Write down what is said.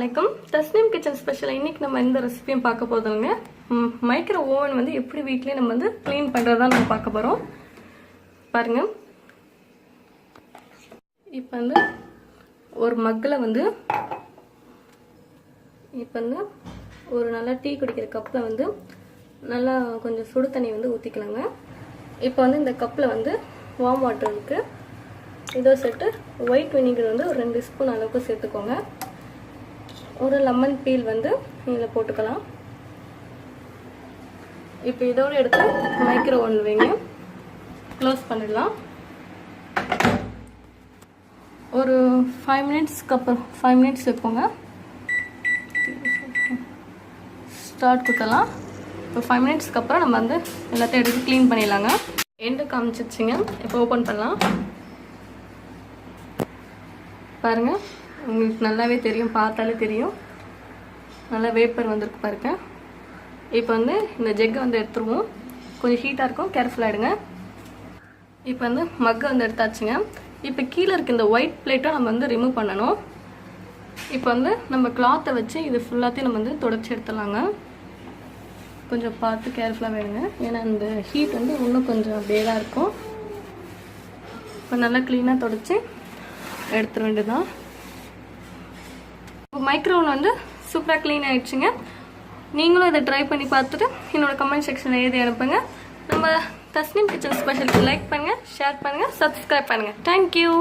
வலைக்கம் Thasneem kitchen special. இன்னைக்கு நம்ம இந்த ரெசிபியும் பார்க்க போதுங்க. மைக்ரோ ஓவன் வந்து எப்படி வீட்லயே நம்ம வந்து க்ளீன் பண்றதா நம்ம பார்க்க போறோம். பாருங்க, இப்போ வந்து ஒரு மக்கில் வந்து ஒரு நல்லா டீ குடிக்கிற கப்பில் வந்து நல்லா கொஞ்சம் சுடு தண்ணி வந்து ஊற்றிக்கலாங்க. இப்போ வந்து இந்த கப்பில் வந்து வார்ம் வாட்டர் இருக்குது. இதோ செட்டு ஒயிட் வினிகர் வந்து ஒரு 2 ஸ்பூன் அளவுக்கு சேர்த்துக்கோங்க. ஒரு லெமன் பீல் வந்து இதில் போட்டுக்கலாம். இப்போ இதோடு எடுத்து மைக்ரோ ஓவனில் வைங்க. க்ளோஸ் பண்ணிடலாம். ஒரு 5 மினிட்ஸ்க்கு அப்புறம் 5 மினிட்ஸ் வைப்போங்க. ஸ்டார்ட் கொடுக்கலாம். இப்போ 5 மினிட்ஸ்க்கு அப்புறம் நம்ம வந்து எல்லாத்தையும் எடுத்து க்ளீன் பண்ணிடலாங்க. எண்டு காமிச்சிச்சிங்க. இப்போ ஓப்பன் பண்ணலாம். பாருங்கள், உங்களுக்கு நல்லாவே தெரியும், பார்த்தாலே தெரியும், நல்லா வேப்பர் வந்திருக்கு பாருங்க. இப்போ வந்து இந்த ஜெக்கை வந்து எடுத்துருவோம். கொஞ்சம் ஹீட்டாக இருக்கும், கேர்ஃபுல்லாக எடுங்க. இப்போ வந்து மக்கை வந்து எடுத்தாச்சுங்க. இப்போ கீழே இருக்க இந்த ஒயிட் பிளேட்டை நம்ம வந்து ரிமூவ் பண்ணணும். இப்போ வந்து நம்ம கிளாத்தை வச்சு இது ஃபுல்லாத்தையும் நம்ம வந்து தொடச்சி எடுத்துடலாங்க. கொஞ்சம் பார்த்து கேர்ஃபுல்லாக வேணுங்க, ஏன்னா இந்த ஹீட் வந்து இன்னும் கொஞ்சம் அப்படியே தான் இருக்கும். இப்போ நல்லா க்ளீனாக தொடச்சி எடுத்துட வேண்டியதுதான். இப்போ மைக்ரோவன் வந்து சூப்பராக க்ளீன் ஆகிடுச்சுங்க. நீங்களும் இதை ட்ரை பண்ணி பார்த்துட்டு என்னோட கமெண்ட் செக்ஷனில் எழுதி அனுப்புங்க. நம்ம தஸ்னீம் கிச்சன் ஸ்பெஷலுக்கு லைக் பண்ணுங்கள், ஷேர் பண்ணுங்கள், சப்ஸ்கிரைப் பண்ணுங்கள். தேங்க்யூ.